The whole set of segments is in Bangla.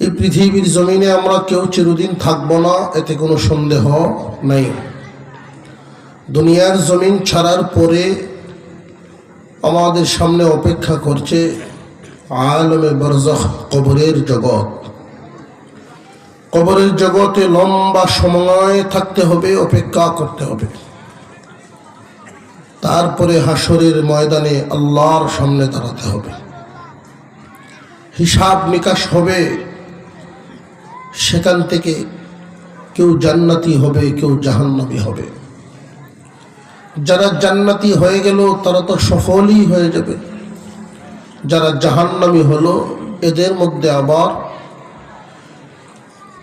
এই পৃথিবীর জমিনে আমরা কেউ চিরদিন থাকব না, এতে কোনো সন্দেহ নাই। দুনিয়ার জমিন ছাড়ার পরে আমাদের সামনে অপেক্ষা করছে আলমে বরজখ, কবরের জগৎ। কবরের জগতে লম্বা সময় থাকতে হবে, অপেক্ষা করতে হবে। তারপরে হাসরের ময়দানে আল্লাহর সামনে দাঁড়াতে হবে, হিসাব নিকাশ হবে। সেখান থেকে কেউ জান্নাতি হবে, কেউ জাহান্নামী হবে। যারা জান্নাতি হয়ে গেল তারা তো সফলই হয়ে যাবে। যারা জাহান্নামী হলো এদের মধ্যে আবার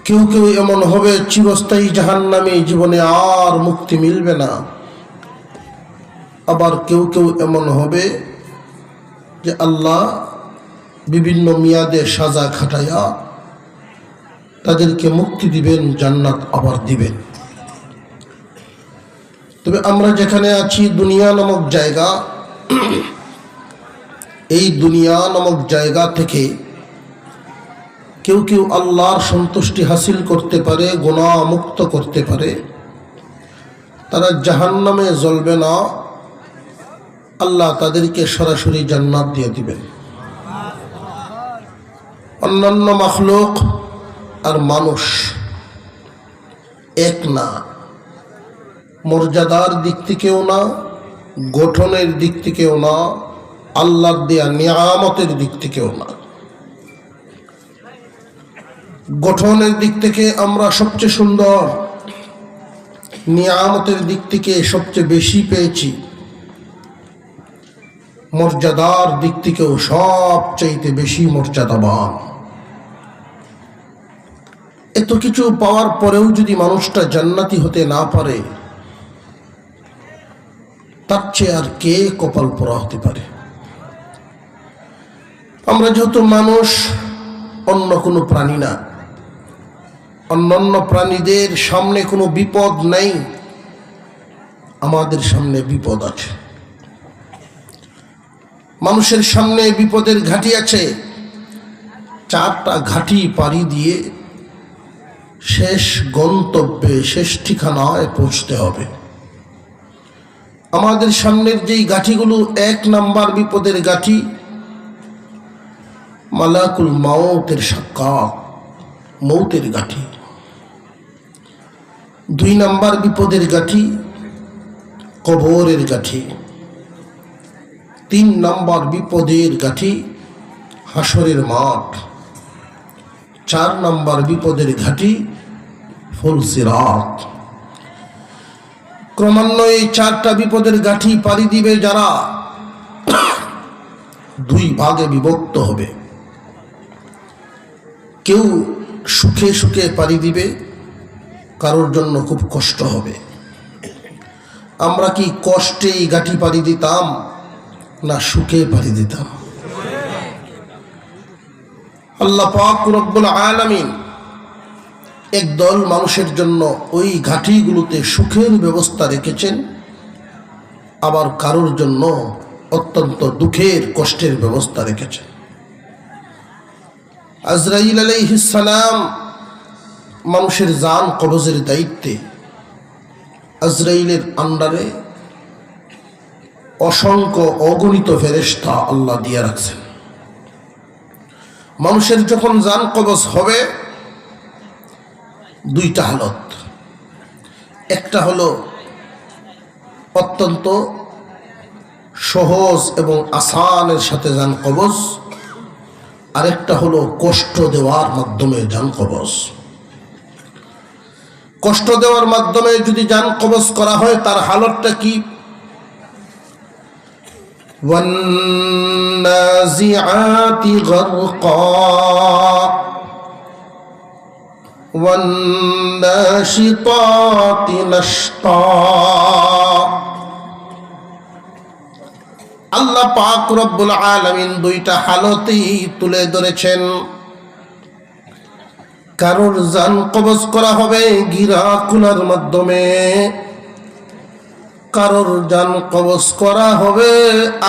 কেউ কেউ এমন হবে চিরস্থায়ী জাহান্নামী, জীবনে আর মুক্তি মিলবে না। আবার কেউ কেউ এমন হবে যে আল্লাহ বিভিন্ন মেয়াদে সাজা খাটাইয়া তাদেরকে মুক্তি দিবেন, জান্নাত আবার দিবেন। তবে আমরা যেখানে আছি দুনিয়া নামক জায়গা, এই দুনিয়া নামক জায়গা থেকে কেউ কেউ আল্লাহর সন্তুষ্টি হাসিল করতে পারে, গুনাহ মুক্ত করতে পারে। তারা জাহান্নামে জ্বলবে না, আল্লাহ তাদেরকে সরাসরি জান্নাত দিয়ে দিবেন। অন্যান্য মাখলুক আর মানুষ এক না, মর্যাদার দিক থেকেও না, গঠনের দিক থেকেও না, আল্লাহর দেয়া নিয়ামতের দিক থেকেও না। গঠনের দিক থেকে আমরা সবচেয়ে সুন্দর, নিয়ামতের দিক থেকে সবচেয়ে বেশি পেয়েছি, মর্যাদার দিক থেকেও সবচাইতে বেশি মর্যাদাবান। এত কিছু পাওয়ার পরেও যদি মানুষটা জান্নাতি হতে না পারে, তার চেয়ে আর কে কপাল পোড়া হতে পারে? আমরা যেহেতু মানুষ, অন্য কোনো প্রাণী না, অন্যান্য প্রাণীদের সামনে কোনো বিপদ নাই, আমাদের সামনে বিপদ আছে। মানুষের সামনে বিপদের ঘাঁটি আছে, 4টা ঘাঁটি পাড়ি দিয়ে শেষ গন্তব্যে, শেষ ঠিকানায় পৌঁছতে হবে। আমাদের সামনের যেই গাঠিগুলো, 1 নাম্বার বিপদের গাঠি মালাকুল মাউতের সাক্ষাৎ, মৌতের গাঠি। 2 নাম্বার বিপদের গাঠি কবরের গাঠি। 3 নাম্বার বিপদের গাঠি হাসরের মাঠ। 4 নাম্বার বিপদের ঘাঁটি ফুলসিরাত। ক্রমান্বয়ে 4টা বিপদের গাঠি পাড়ি দিবে যারা, 2 ভাগে বিভক্ত হবে। কেউ সুখে সুখে পাড়ি দিবে, কারোর জন্য খুব কষ্ট হবে। আমরা কি কষ্টে এই গাঠি পাড়ি দিতাম না সুখে পাড়ি দিতাম? আল্লাহ পাক রব্বুল আলামিন একদল মানুষের জন্য ওই ঘাটিগুলোতে সুখের ব্যবস্থা রেখেছেন, আবার কারোর জন্য অত্যন্ত দুঃখের, কষ্টের ব্যবস্থা রেখেছেন। আজরাইল আলাইহিস সালাম মানুষের জান কবজের দায়িত্বে, আজরাইলের আন্ডারে অসংখ্য অগণিত ফেরেশতা আল্লাহ দিয়ে রাখছেন। মানুষের যখন জান কবজ হবে, 2টা হালত। একটা হলো অত্যন্ত সহজ এবং আসানের সাথে জান কবজ, আরেকটা হলো কষ্ট দেওয়ার মাধ্যমে জান কবজ। কষ্ট দেওয়ার মাধ্যমে যদি জান কবজ করা হয়, তার হালতটা কি? ওয়ান্নাজিআতি গারকা ওয়ান্নাশিতাতি নাশতা। আল্লাহ পাক রব্বুল আলামিন 2টা হালতেই তুলে ধরেছেন। কারোর জান কবজ করা হবে গিরা খোলার মাধ্যমে, কারোর জান কবজ করা হবে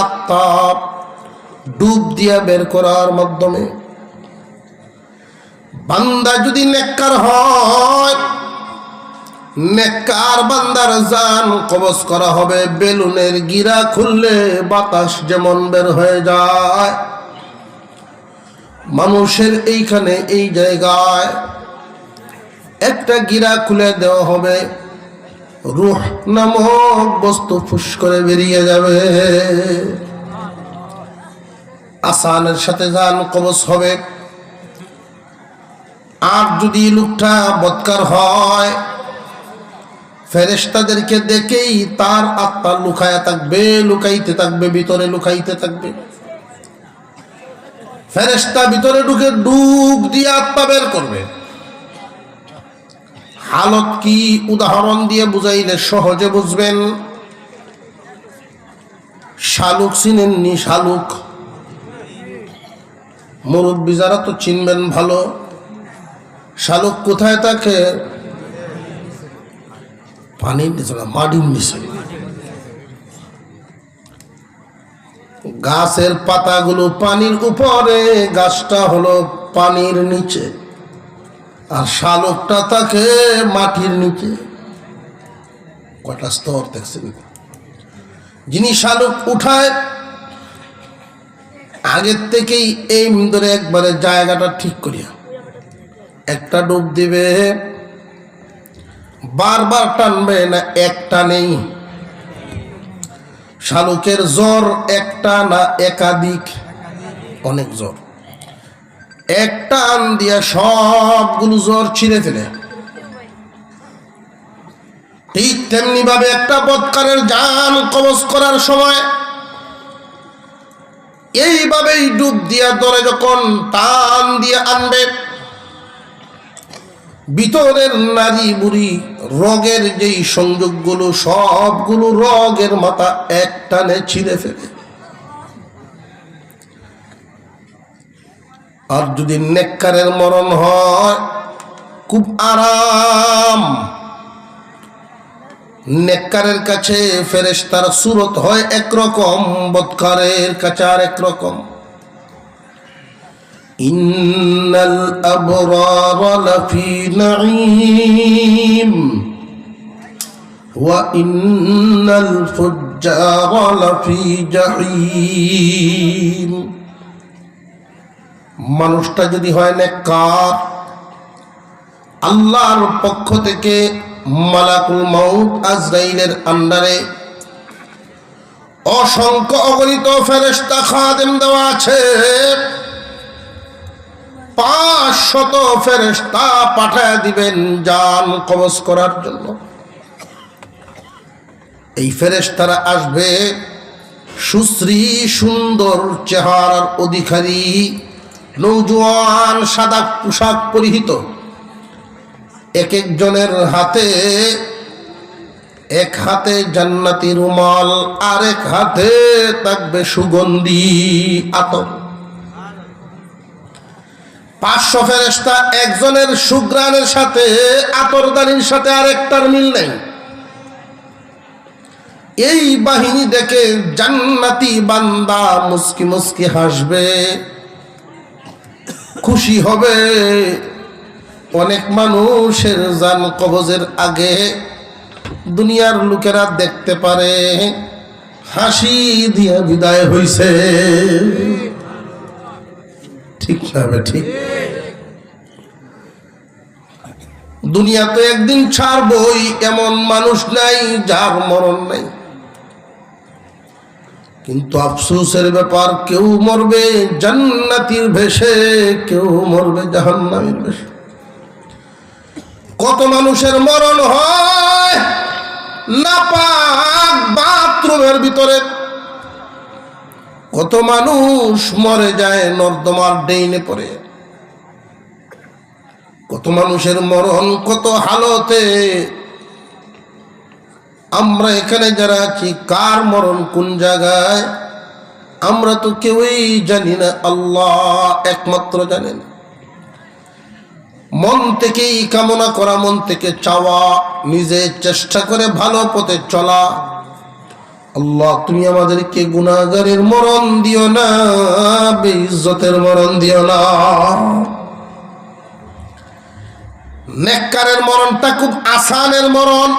আত্মা ডুব দিয়া বের করার মাধ্যমে। বান্দা যদি নেককার হয়, নেককার বান্দার জান কবজ করা হবে বেলুনের গিরা খুললে বাতাস যেমন বের হয়ে যায়। মানুষের এইখানে এই জায়গায় একটা গিরা খুলে দেওয়া হবে, রূহ নামক বস্তু ফুস করে বেরিয়ে যাবে, আসানের সাথে জান কবজ হবে। আর যদি লোকটা বদকার হয়, ফেরেশতাদেরকে দেখেই তার আত্মা লুকায়া থাকবে, লুকাইতে থাকবে, ভিতরে লুকাইতে থাকবে। ফেরেশতা ভিতরে ঢুকে ডুব দিয়ে আত্মা বের করবে। হালত কি উদাহরণ দিয়ে বুঝাইলে সহজে বুঝবেন। শালুক চিনেননি? শালুক মুরব্বী যারা তো চিনবেন ভালো। শালুক কোথায় থাকে? পানির নিচে না, মাটির নিচে। গাছের পাতাগুলো পানির উপরে, গাছটা হলো পানির নিচে, আর শালুকটা থাকে মাটির নিচে। কয়টা স্তর দেখছেন? যিনি শালুক উঠায় আগের থেকেই এই ধরে একবারে জায়গাটা ঠিক করিয়া একটা ডুব দিবে, বারবার টানবে না, একটা নেই। শালুকের জ্বর একটা না একাধিক, অনেক জ্বর। এক টান দিয়া সবগুলো জ্বর ছিঁড়ে ফেলে। ঠিক তেমনি ভাবে একটা বদকারের জান কবজ করার সময় এইভাবেই ডুব দিয়া ধরে যখন টান দিয়ে আনবে, ভিতরের নারী বুড়ি রোগের যেই সংযোগগুলো সবগুলো রোগের মাথা এক টানে ছিঁড়ে ফেলে। আর যদি নেককারের মরণ হয় খুব আরাম। নেককারের কাছে ফেরেশতার সুরত হয় একরকম, বদকারের কাছে আর একরকম। ইন্নাল আবরার লাফি নাঈম ওয়া ইন্নাল ফুজ্জার লাফি জাহিম। মানুষটা যদি হয় নেককার, আল্লাহর পক্ষ থেকে মালাকুল মাউত আজরাইলের আন্ডারে অসংখ্য অগণিত ফেরেশতা খাদেম দেওয়া আছে। 500 ফেরেশতা পাঠায় দিবেন জান কবজ করার জন্য। এই ফেরেশতারা আসবে সুশ্রী সুন্দর চেহারার অধিকারী, নৌজওয়ান সাদা পোশাক পরিহিত। এক একজনের হাতে, এক হাতে জান্নাতি রুমাল, আর এক হাতে থাকবে সুগন্ধি আতর। 500 ফেরেশতা একজনের সুগ্রানের সাথে, আতরদানির সাথে আরেকটার মিল নেই। এই বাহিনী দেখে জান্নাতি বান্দা মুস্কি মুস্কি হাসবে, খুশি হবে। অনেক মানুষের জান কবজের আগে দুনিয়ার লোকেরা দেখতে পারে হাসি দিয়া বিদায় হইছে। ঠিক না? ঠিক। দুনিয়া তো একদিন ছাড়বই, এমন মানুষ নাই যার মরণ নাই। কিন্তু আফসোসের ব্যাপার, কেউ মরবে জান্নাতীর ভেষে, কেউ মরবে জাহান্নামীর ভেষে। কত মানুষের মরণ হয় নাপাক বাথরুমের ভিতরে, কত মানুষ মরে যায় নর্দমার ড্রেনে পড়ে, কত মানুষের মরণ কত হালতে। আমরা এখানে যারা আছি, কার মরণ কোন জায়গায় আমরা তো কেউই জানি না, আল্লাহ একমাত্র জানেন। মন থেকেই কামনা করা, মন থেকে চাওয়া, নিজে চেষ্টা করে ভালো পথে চলা। আল্লাহ তুমি আমাদেরকে গুনাহগারের মরণ দিও না, বেইজ্জতের মরণ দিও না। নেককারের মরণটা খুব আসানের মরণ।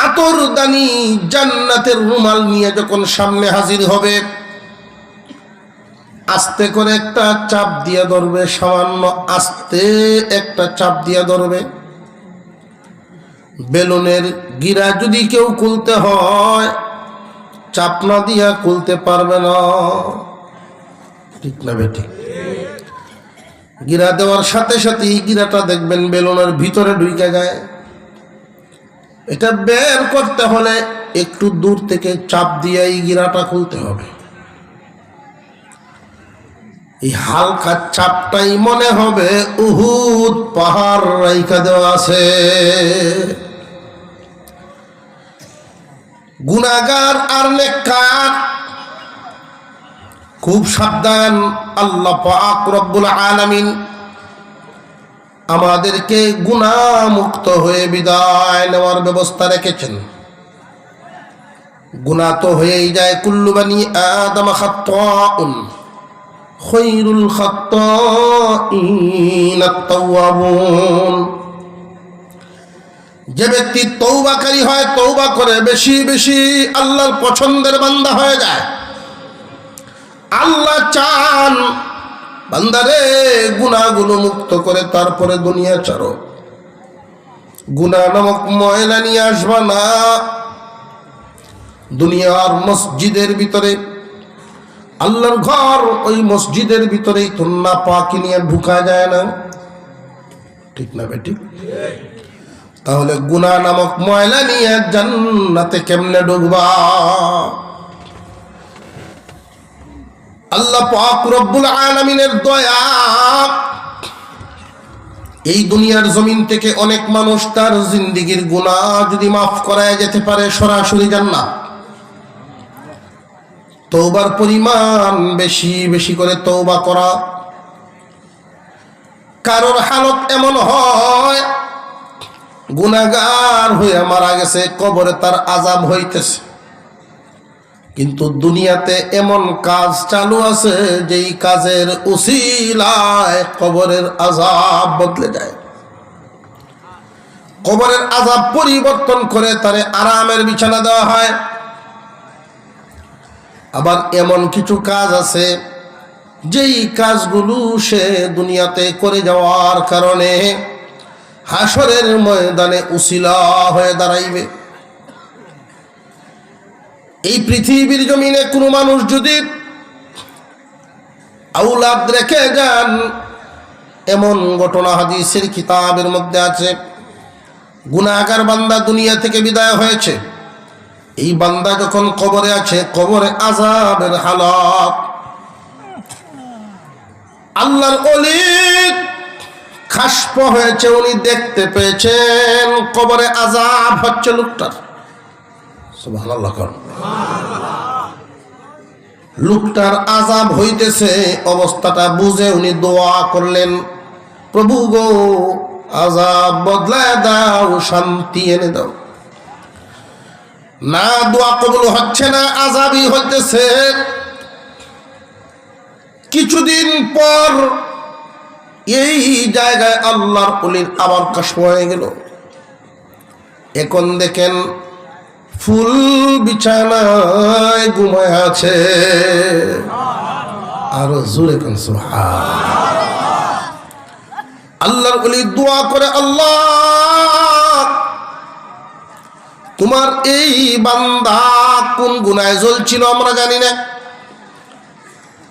আতরদানি জান্নাতের রুমাল নিয়ে যখন সামনে হাজির হবে, আস্তে করে একটা চাপ দিয়ে ধরবে, সামান্য আস্তে একটা চাপ দিয়ে ধরবে। বেলুনের গিরা যদি কেউ খুলতে হয়, চাপ না দিয়া খুলতে পারবে না, ঠিক না বেঠিক? গিরা দেওয়ার সাথে সাথে গিরাটা দেখবেন বেলুনের ভিতরে ঢুকে যায়। এটা বের করতে হলে একটু দূর থেকে চাপ দিয়ে এই গিরাটা খুলতে হবে। এই হালকা চাপটাই মনে হবে উহুদ পাহাড় রাইখা দেওয়া আছে। গুনাহগার আর নেককার খুব সাবধান। আল্লাহ পাক রব্বুল আলামিন আমাদেরকে গুনাহ মুক্ত হয়ে বিদায় নেওয়ার ব্যবস্থা রেখেছেন। গুনাহ তো হয়েই যায়, কুল্লু বানি আদম খাত্তাউন খৈরুল খাত্তাইন আত-তাওয়াবুন। যে ব্যক্তি তওবাকারী হয়, তওবা করে বেশি বেশি, আল্লাহর পছন্দের বান্দা হয়ে যায়। আল্লাহ চান বান্দারে গুনাহগুলো মুক্ত করে তারপরে দুনিয়া ছাড়ো। গুনাহ নামক ময়লা নিয়ে আসবা না। দুনিয়ার মসজিদের ভিতরে, আল্লাহর ঘর, ওই মসজিদের ভিতরেই তো নাপাকি নিয়ে ঢুকা যায় না, ঠিক না বেটি? তাহলে গুনাহ নামক ময়লা নিয়ে জান্নাতে কেমনে ঢুকবা? আল্লাহ পাক রব্বুল আলামিনের দয়া, এই দুনিয়ার জমিন থেকে অনেক মানুষ তার জিন্দেগীর গুনাহ যদি মাফ করায় যেতে পারে, সরাসরি জান্নাত। তওবার পরিমাণ বেশি বেশি করে তওবা করা। কারোর হালত এমন হয় গুনাহগার হয়ে মারা গেছে, কবরে তার আযাব হইতেছে, কিন্তু দুনিয়াতে এমন কাজ চালু আছে যেই কাজের উসিলায় কবরের আযাব বদলে যায়। কবরের আযাব পরিবর্তন করে তারে আরামের বিছানা দেওয়া হয়। আবার এমন কিছু কাজ আছে যেই কাজগুলো সে দুনিয়াতে করে যাওয়ার কারণে হাসরের ময়দানে উসিলা হয়ে দাঁড়াইবে। এই পৃথিবীর জমিনে কোনো মানুষ যদি আওলাদ রেখে যান, এমন ঘটনা হাদিসের কিতাবের মধ্যে আছে। গুনাহগার বান্দা দুনিয়া থেকে বিদায় হয়েছে, এই বান্দা যখন কবরে আছে, কবরে আযাবের হালত। আল্লাহর ওলি খাসপ হয়েছে, উনি দেখতে পেয়েছেন কবরে আযাব হচ্ছে লোকটার। সুবহানাল্লাহ। লোকটার আযাব হইতেছে, অবস্থাটা বুঝে উনি দোয়া করলেন, প্রভু গো আযাব বদলায় দাও, শান্তি এনে দাও। না, দোয়া কবুল হচ্ছে না, আযাবই হইতেছে। কিছুদিন পর এই জায়গায় আল্লাহর ওলির আবার কাশফ হয়ে গেল। এখন দেখেন ফুল বিছানায় ঘুমায় আছে। আর জোরে কোন সুবহানাল্লাহ। আল্লাহর ওলি দোয়া করে, আল্লাহ তোমার এই বান্দা কোন গুনাহে জ্বলছিল আমরা জানি না,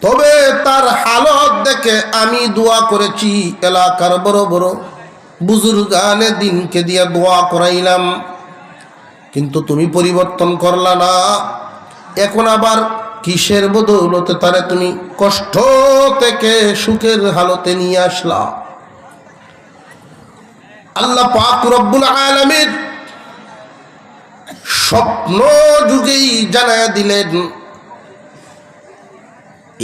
তবে তার হালত দেখে আমি দোয়া করেছি, এলাকার বড় বড় বুজুর্গানে দিনকে দিয়া দোয়া করাইলাম, কিন্তু তুমি পরিবর্তন করলা না। এখন আবার কিসের বদৌলতে তারে তুমি কষ্ট থেকে সুখের হালতে নিয়ে আসলা? আল্লাহ পাক রব্বুল আলামিন স্বপ্ন যুগেই জানায়া দিলেন,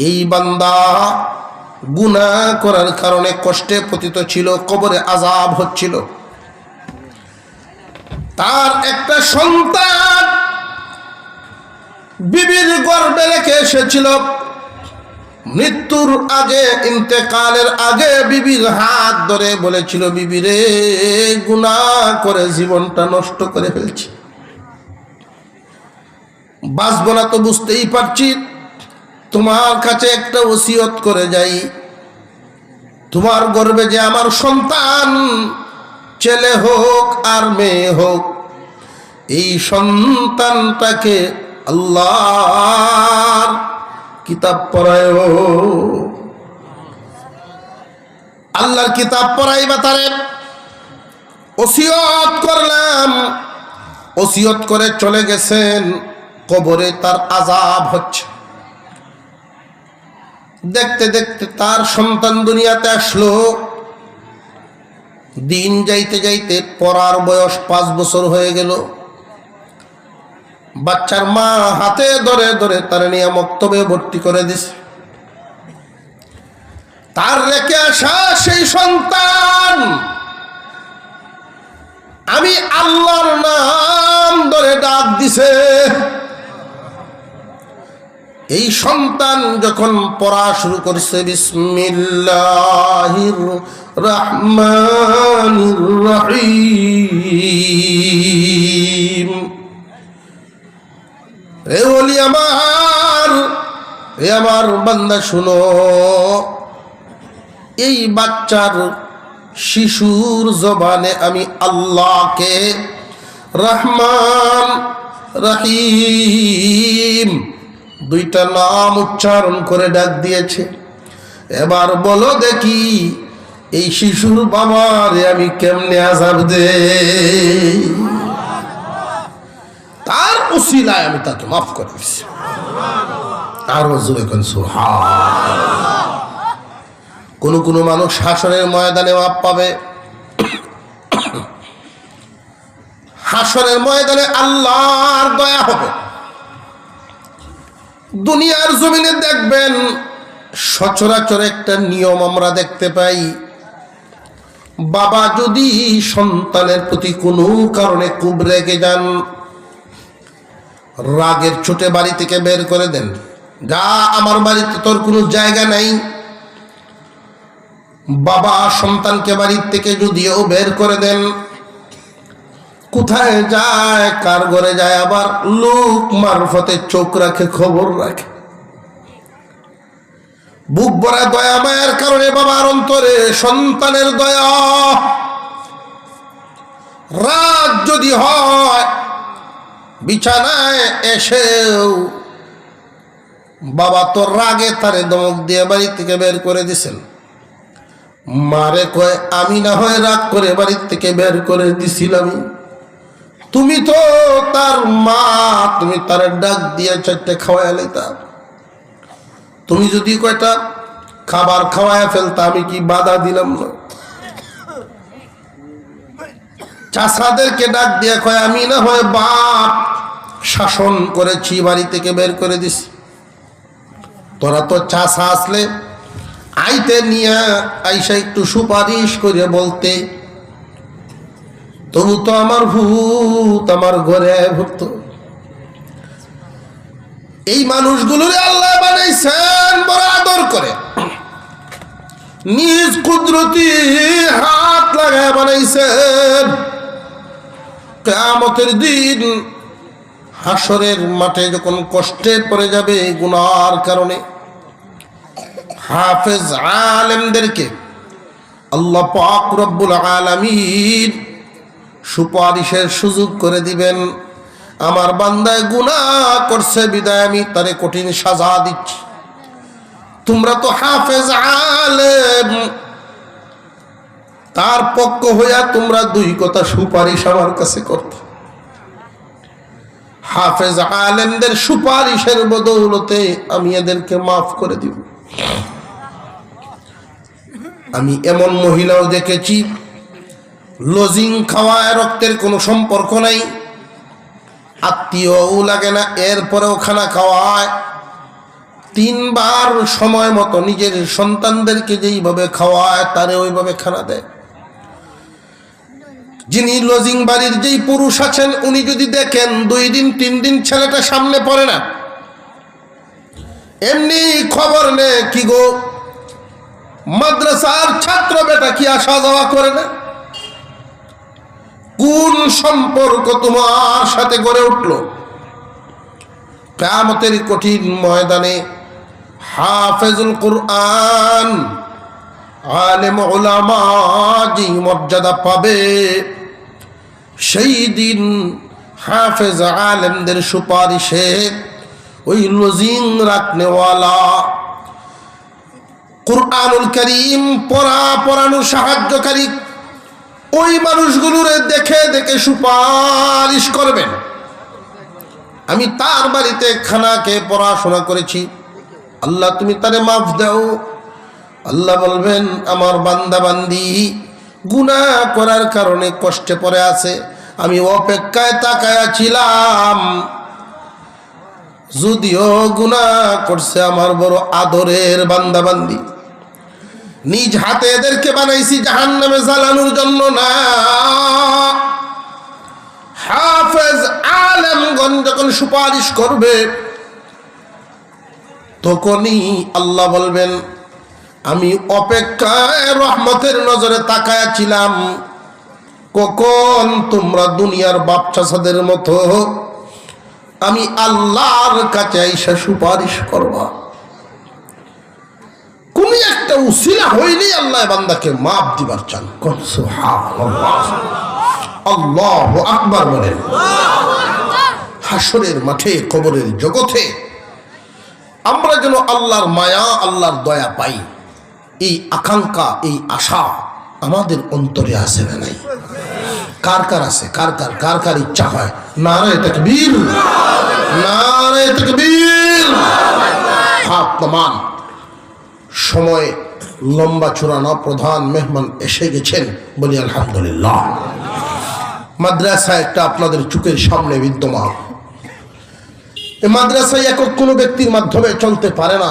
এই বান্দা গুনাহ করার কারণে কষ্টে পতিত ছিল, কবরে আযাব হচ্ছিল। তার একটা সন্তান বিবির গর্ভে রেখে এসেছিল, মৃত্যুর আগে, ইন্তেকালের আগে বিবির হাত ধরে বলেছিল, বিবি রে, গুনাহ করে জীবনটা নষ্ট করে ফেলছি, বাঁচব না তো বুঝতেই পারছি, তোমার কাছে একটা ওসিয়ত করে যাই, তোমার গর্ভে যে আমার সন্তান, ছেলে হোক আর মেয়ে হোক, এই সন্তানটাকে আল্লাহর কিতাব পড়ায়, আল্লাহর কিতাব পড়াইবা তারে। ওসিয়ত করলাম, ওসিয়ত করে চলে গেছেন। কবরে তার আযাব হচ্ছে। দেখতে দেখতে তার সন্তান দুনিয়াতে আসলো। দিন যাইতে যাইতে পড়ার বয়স 5 বছর হয়ে গেল। বাচ্চার মা হাতে ধরে ধরে তার নিয়ে মক্তবে ভর্তি করে দিছে। তার রেখে আসা সেই সন্তান আমি আল্লাহর নাম ধরে ডাক দিছে। এই সন্তান যখন পড়া শুরু করছে, বিসমিল্লাহির রহমানির রহিম, এ ওলি আমার, এ আমার বান্দা শুনো, এই বাচ্চার শিশুর জবানে আমি আল্লাহকে রহমান রহিম দুইটা নাম উচ্চারণ করে ডাক দিয়েছে। এবার বলো দেখি এই শিশুর বাবারে আমি কেমনে আযাব দেই? তার উসিলায় আমি তাকে মাফ করে দিচ্ছি। আর জোরে কোন সুবহান। কোন কোন মানুষ হাসরের ময়দানে মাপ পাবে। হাসরের ময়দানে আল্লাহর দয়া হবে। দুনিয়ার জমিনে দেখবেন সচরাচর একটা নিয়ম আমরা দেখতে পাই, বাবা যদি সন্তানের প্রতি কোনো কারণে খুব রেগে যান, রাগের চোটে বাড়ি থেকে বের করে দেন, যা আমার বাড়িতে তোর কোনো জায়গা নাই। বাবা সন্তানকে বাড়ির থেকে যদিও বের করে দেন, কোথায় যায়, কার ঘরে যায়, আবার লোক মারফতে চোখ রাখে, খবর রাখে। বুক ভরা দয়া মায়ের কারণে বাবার অন্তরে সন্তানের দয়া। রাত যদি হয়, বিছানায় এসেও বাবা তো রাগে তারে ধমক দিয়ে বাড়ি থেকে বের করে দিছেন। মারে কয়, আমি না হয় রাগ করে বাড়ির থেকে বের করে দিছিলাম, তুমি তো তার মা, তুমি তার ডাক দিয়ে 4টে খাওয়াই লাইতা, তুমি যদি কয়টা খাবার খাওয়ায় ফেলতা আমি কি বাধা দিলাম না? চাচাদেরকে ডাক দিয়ে কয়, আমি না হয় বাপ শাসন করেছি, বাড়ি থেকে বের করে দিছি, তোরা তো চাচা আসলে আইতে নিয়ে আইসা একটু সুপারিশ করে বলতে, তবু তো আমার ভূত আমার ঘরে ভূত। এই মানুষগুলোরে আল্লাহ বানাইছেন বড় আদর করে, নিজ কুদরতি হাত লাগায় বানাইছেন। কিয়ামতের দিন হাসরের মাঠে যখন কষ্টে পড়ে যাবে গুনার কারণে, হাফেজ আলেমদেরকে আল্লাহ পাক রব্বুল আলামিন সুপারিশের সুযোগ করে দিবেন। আমার বান্দায় গুনাহ করছে বিদায় আমি তারে কঠিন সাজা দিচ্ছি। তোমরা তো হাফেজ আলেম, তার পক্ষ হইয়া তোমরা 2 কথা সুপারিশ আমার কাছে করতে। হাফেজ আলেমদের সুপারিশের বদৌলতে আমি এদেরকে মাফ করে দিব। আমি এমন মহিলাও দেখেছি, লজিং খাওয়ায় রক্তের কোনো সম্পর্ক নাই, আত্মীয়ও লাগে না, এরপরেও খানা খাওয়ায় 3 বার সময় মতো নিজের সন্তানদেরকে যেইভাবে খাওয়ায় তারে ওইভাবে খানা দেয়। যিনি লজিং বাড়ির যেই পুরুষ আছেন উনি যদি দেখেন 2 দিন 3 দিন ছেলেটা সামনে পড়ে না, এমনি খবর নে কি গো, মাদ্রাসার ছাত্র বেটা কি আসা যাওয়া করে না? কোন সম্পর্ক তোমার সাথে গড়ে উঠলো? কিয়ামতের কঠিন ময়দানে হাফেজুল কুরআন, আলেম উলামা যে মর্যাদা পাবে, সেই দিন হাফেজ আলেমদের সুপারিশে ওই লজিং রাখনেওয়ালা, কুরআনুল কারীম পড়ানো সাহায্যকারী ওই মানুষগুলোর দেখে দেখে সুপারিশ করবেন, আমি তার বাড়িতে খানাকে পড়াশোনা করেছি, আল্লাহ তুমি তারে মাফ দাও। আল্লাহ বলবেন আমার বান্দা বান্দি গুনাহ করার কারণে কষ্টে পড়ে আছে, আমি অপেক্ষায় তাকায়া ছিলাম, যদিও গুনাহ করছে আমার বড় আদরের বান্দা বান্দি, নিজ হাতে এদেরকে বানাইছি জাহান্নামে জ্বালানোর জন্য না। হাফেজ আলেমগণ যখন সুপারিশ করবে, তখনই আল্লাহ বলবেন আমি অপেক্ষায় রহমতের নজরে তাকায়া ছিলাম, কখন তোমরা দুনিয়ার বাপচাচাদের মতো আমি আল্লাহর কাছে আইসা সুপারিশ করবা। কোন একটা উসিলা হইলেই আল্লাহ বান্দাকে মাফ দিবার চান। সুবহানাল্লাহ, আল্লাহু আকবার বলেন। হাসরের মাঠে, কবরের জগতে আমরা যেন আল্লাহর মায়া, আল্লাহর দয়া পাই, এই আকাঙ্ক্ষা, এই আশা আমাদের অন্তরে আছে না নাই? কার কার আছে? কার কার ইচ্ছা হয়? নারে তাকবীর, নারে তাকবীর। হাত নামান। সময় লম্বা চূড়ানো, প্রধান মেহমান এসে গেছেন, বলি আলহামদুলিল্লাহ। মাদ্রাসা একটা আপনাদের চোখের সামনে বিদ্যমান। এই মাদ্রাসায় একক কোনো ব্যক্তির মাধ্যমে চলতে পারে না,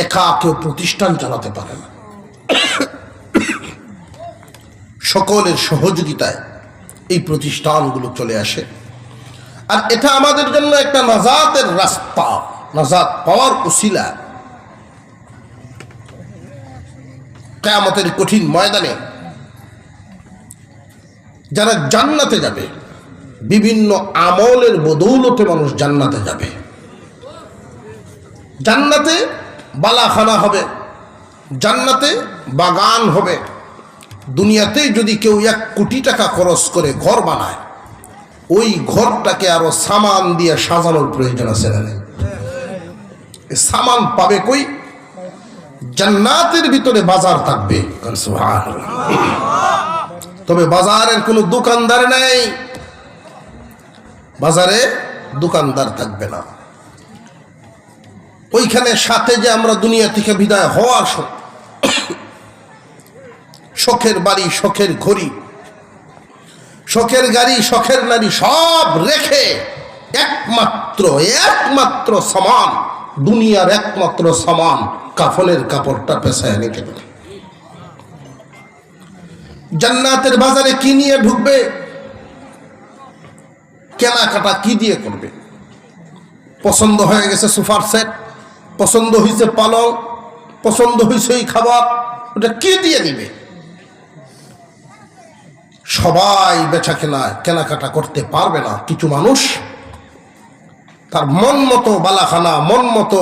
একা কেউ প্রতিষ্ঠান চালাতে পারে না, সকলের সহযোগিতায় এই প্রতিষ্ঠানগুলো চলে আসে। আর এটা আমাদের জন্য একটা নাজাতের রাস্তা, নাজাত পাওয়ার উসিলা। কিয়ামতের কঠিন ময়দানে যারা জান্নাতে যাবে, বিভিন্ন আমলের বদৌলতে মানুষ জান্নাতে যাবে। জান্নাতে বালাখানা হবে, জান্নাতে বাগান হবে। দুনিয়াতে যদি কেউ 1 কোটি টাকা খরচ করে ঘর বানায়, ওই ঘরটাকে আরো সামান দিয়ে সাজানোর প্রয়োজন আছে না? সামান পাবে কই? জান্নাতের ভিতরে বাজার থাকবে, তবে বাজারের কোনো দোকানদার নেই, বাজারে দোকানদার থাকবে না। ওইখানে সাথে যে আমরা দুনিয়া থেকে বিদায় হওয়ার শখের বাড়ি, শখের ঘড়ি, শখের গাড়ি, শখের নারী সব রেখে একমাত্র সামান, দুনিয়ার একমাত্র সামান কাফনের কাপড়টা পেছায় রেখে দেবে। জান্নাতের বাজারে কি নিয়ে ঢুকবে? কেনাকাটা কি দিয়ে করবে? পছন্দ হয়ে গেছে সোফার সেট, পছন্দ হয়েছে পালং, পছন্দ হয়েছে এই খাবার, ওটা কি দিয়ে দিবে? সবাই বেচা কেনাকাটা করতে পারবে না। কিছু মানুষ তার মন মতো বালাখানা, মন মতো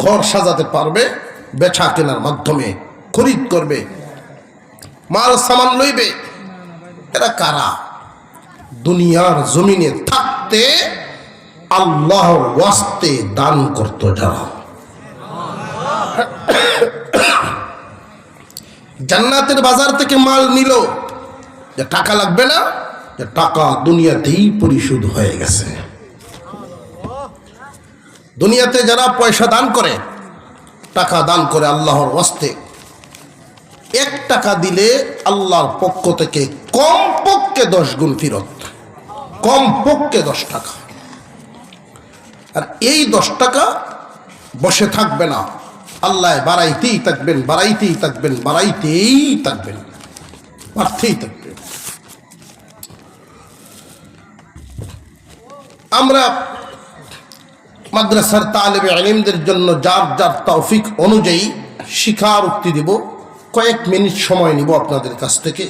ঘর সাজাতে পারবে, বেচা কেনার মাধ্যমে খরিদ করবে, মাল সামান লইবে। এরা কারা? দুনিয়ার জমিনে থাকতে আল্লাহর ওয়াস্তে দান করত যারা। জান্নাতের বাজার থেকে মাল নিল, যে টাকা লাগবে না, যে টাকা দুনিয়াতেই পরিশোধ হয়ে গেছে। দুনিয়াতে যারা পয়সা দান করে, টাকা দান করে আল্লাহর ওয়াস্তে, 1 টাকা দিলে আল্লাহর পক্ষ থেকে কমপক্ষে 10 গুণ ফিরত, কমপক্ষে 10 টাকা। আর এই 10 টাকা বসে থাকবে না, আল্লাহ বাড়াইতেই থাকবেন, বাড়াইতেই থাকবেন, বাড়াইতেই থাকবেন, বাড়তেই থাকবেন। আমরা মাদ্রাসার তালেবে ইলমদের জন্য যার যার তৌফিক অনুযায়ী শিখার উক্তি দিব। কয়েক মিনিট সময় নিব আপনাদের কাছ থেকে।